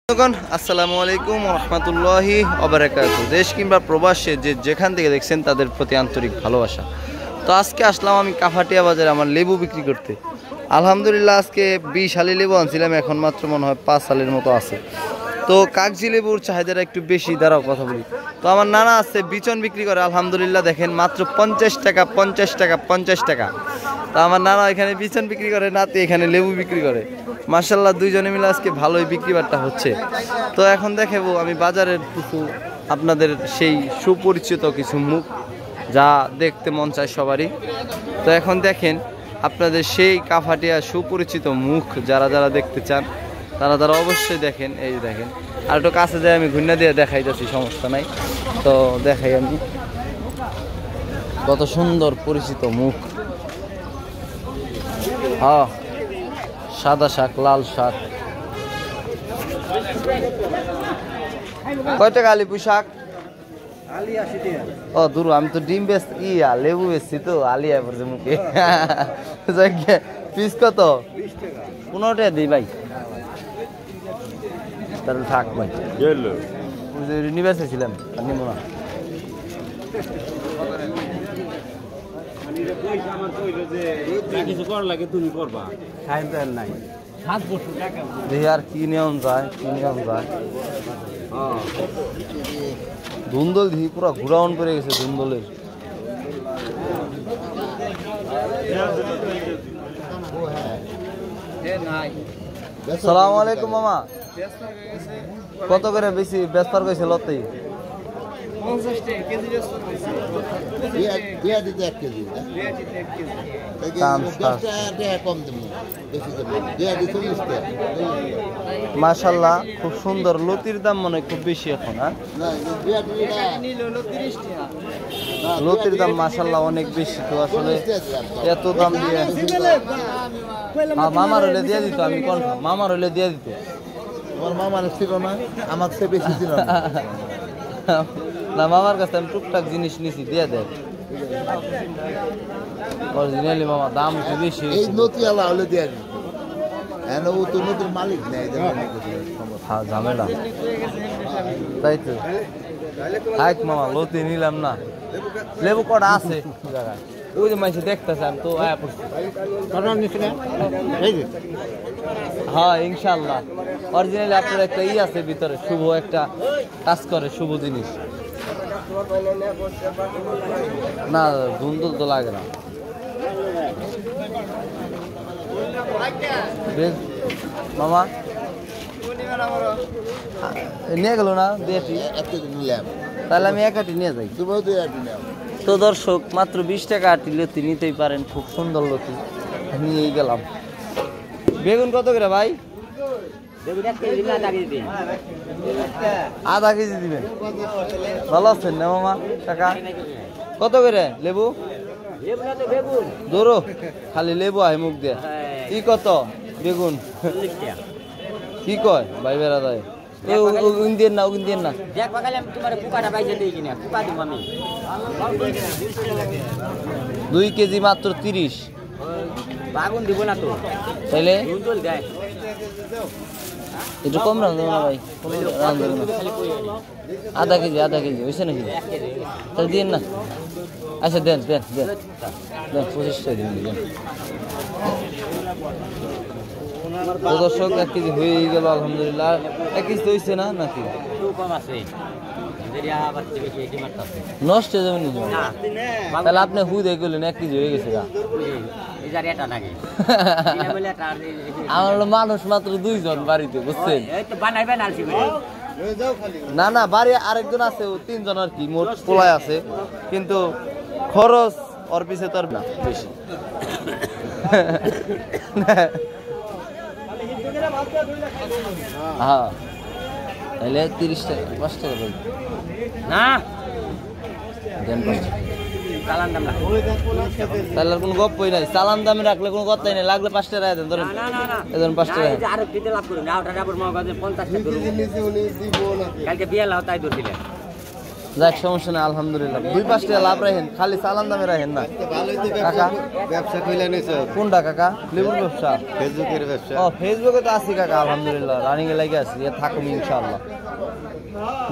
আসসালামু আলাইকুম রহমতুল্লাহি ওবারাকাতুহু। দেশ কিংবা প্রবাসে যেখান থেকে দেখছেন তাদের প্রতি আন্তরিক ভালোবাসা। তো আজকে আসলাম আমি কাফাটিয়া বাজারে আমার লেবু বিক্রি করতে। আলহামদুলিল্লাহ আজকে 20 হালি লেবু আনছিলাম, এখন মাত্র মনে হয় 5 হালের মতো আছে। তো কাগজি লেবুর চাহিদাটা একটু বেশি, দাঁড়াও কথা বলি। তো আমার নানা আছে বিচন বিক্রি করে, আলহামদুলিল্লাহ দেখেন মাত্র 50 টাকা 50 টাকা 50 টাকা। তো আমার নানা এখানে বিচন বিক্রি করে, নাতি এখানে লেবু বিক্রি করে। মার্শাল্লাহ দুইজনে মিলে আজকে ভালোই বিক্রি বাট্টা হচ্ছে। তো এখন দেখাবো আমি বাজারের কিছু আপনাদের সেই সুপরিচিত কিছু মুখ যা দেখতে মন চায় সবারই। তো এখন দেখেন আপনাদের সেই কাফাটিয়া সুপরিচিত মুখ যারা যারা দেখতে চান তারা তারা অবশ্যই দেখেন। এই দেখেন, আর একটু কাছে যায় আমি ঘুন্না দিয়ে দেখাইতেছি, সমস্যা নাই। তো দেখাই আমি কত সুন্দর পরিচিত মুখ। হ্যাঁ, সাদা শাক, লাল শাক। কয় টাকা আলি পুঁই শাক? ও দূর, আমি তো ডিম বেশ লেবু বেশছি তো আলিয়া পড়ছে মুখে। পিস কত? 15 টাকা দিই ভাই, তাহলে থাক ভাই। ইউনিভার্সিটি ছিলাম আর নিব না। আর কি নিয়ম যায়, কি নিয়ম যায়। ধুন্দল দি পুরা ঘুরাউন পড়ে গেছে ধুন্দলের। সালাম আলাইকুম মামা, কত করে বেশি বেচবার কইছে লতেই? 50 টাকা কেজি বেচবার কইছে। দিয়া দিতে 1 কেজি না? মাশাআল্লাহ খুব সুন্দর। লতির দাম মনে খুব বেশি এখন। লতির দাম মাশাআল্লাহ অনেক বেশি। তো আসলে এত দাম দিয়ে মামার হইলে দিয়ে দিত, আমি কনফার্ম মামার হইলে দিয়ে দিত। আমার মামার ছিল না, আমার চেয়ে বেশি ছিল না, মামার কাছে আমি টুকটাক জিনিস নিছি, দিয়ে দেয় অরিজিনালি। মামা দাম একটু বেশি। এই নতিয়ালা হলে দিয়ে দিত, ও তো নদীর মালিক নেই। হ্যাঁ ঝামেলা, তাই তো। হাইক মামা লতি নিলাম না। লেবু কটা আছে জায়গায়, ওই যে মাইসে দেখতেছে, আমি তো আয়া পড়ছি। হ্যাঁ ইনশাল্লাহ অরিজিনালি আপনার একটা আছে ভিতরে, শুভ একটা কাজ করে, শুভ জিনিস না। ধুন্দুল তো লাগে না। মামা নিয়ে গেল না দিয়েছি, তাহলে আমি এক আটি নিয়ে যাই। তো দর্শক মাত্র 20 টাকা আটি লতি নিতেই পারেন, খুব সুন্দর লতি নিয়েই গেলাম। বেগুন কত করে ভাই? আধা কেজি দিবেন। ভালো আছেন না মামা? টাকা কত করে লেবু? ধরো খালি লেবু আয় মুখ দিয়ে। কি কত বেগুন? কি কয় ভাই বেড়া দেয়? দিন না, ওগুন দিন না। 2 কেজি মাত্র 30। বাগুন দিব না তো তাইলে একটু কম রান্ধব না ভাই, রান্ধব না। আধা কেজি হয়েছে নাকি? তাহলে দিন না। আচ্ছা দেন দেন দেন দেন, 25 টাকা দিন দিবেন। দর্শক 1 কেজি হয়ে গেল আলহামদুলিল্লাহ। 1 কেজি হয়েছে না নাকি? নষ্ট হয়ে যাবে নাকি? তাহলে আপনি হুদে গেলেন 1 কেজি হয়ে গেছে। আমার মানুষ মাত্র 2 জন বাড়িতে, বুঝছেন? না না, বাড়ি আরেকজন আছে, 3 জন আর কি, মোট পোলায় আছে, কিন্তু খরচ ওর পিছে তো আর না বেশি। হ্যাঁ তাহলে 30 টাকা 5 টাকা না দেন। তাহলে কোনো গপ্পই নাই, চালান দামে রাখলে কোনো কথাই নেই, লাগলে 5 টাকা দেন। ধরেন 5 টাকা যাক সমস্যা নেই আলহামদুলিল্লাহ। 2-5 টাকা লাভ রাখেন, খালি চালান দামে রাখেন না কাকা। ব্যবসা কইলা নিছো কোনটা কাকা? লেবুর ব্যবসা? ফেসবুকের ব্যবসা। ও ফেসবুকে তো আছি কাকা আলহামদুলিল্লাহ, রানিং এ লাগে আছি, থাকুন ইনশাআল্লাহ,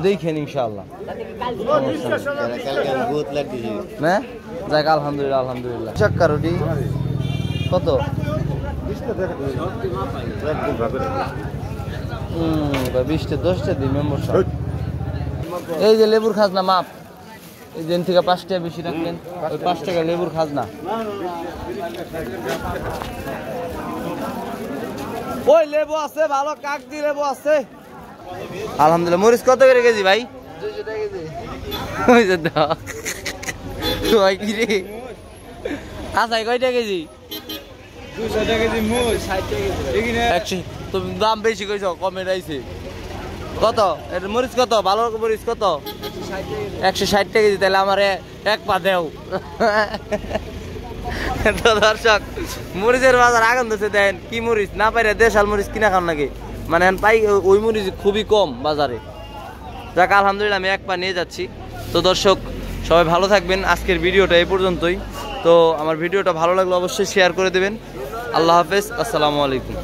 দেখেন ইনশাআল্লাহ। কালকে আমি বহুত লাগ দিছি। না যাক আলহামদুলিল্লাহ আলহামদুলিল্লাহ। চাক্কা রুটি কত? 20টা 10টা দিই মেম্বার সাহেব। এই যে লেবুর খাজনা মাপ, এই দিন থেকে 5 টাকা বেশি রাখলেন, ওই 5 টাকা লেবুর খাজনা। ওই লেবু আছে ভালো, কাকদি লেবু আছে আলহামদুলিল্লাহ। মরিচ কত করে কেজি ভাই? 200 টাকা কেজি। ওই যে দাও ওই কি রে আচ্ছা কয়টা কেজি? 200 টাকা কেজি মোষ, 60 টাকা কেজি। 100। তুমি দাম বেশি কইছো, কমে রাইছে। কত এটা মরিচ কত? ভালো মরিচ কত? 160 টাকা কেজি। তাহলে আমার এক পা দেও। তো দর্শক মরিচের বাজার আগুন দিচ্ছে, দেন কি মরিচ না পাইরে দেশাল মরিচ কিনা খান নাকি, মানে পাই ওই মরিচ খুবই কম বাজারে। যাক আলহামদুলিল্লাহ আমি এক পা নিয়ে যাচ্ছি। তো দর্শক সবাই ভালো থাকবেন, আজকের ভিডিওটা এই পর্যন্তই। তো আমার ভিডিওটা ভালো লাগলে অবশ্যই শেয়ার করে দেবেন। আল্লাহ হাফেজ, আসসালামু আলাইকুম।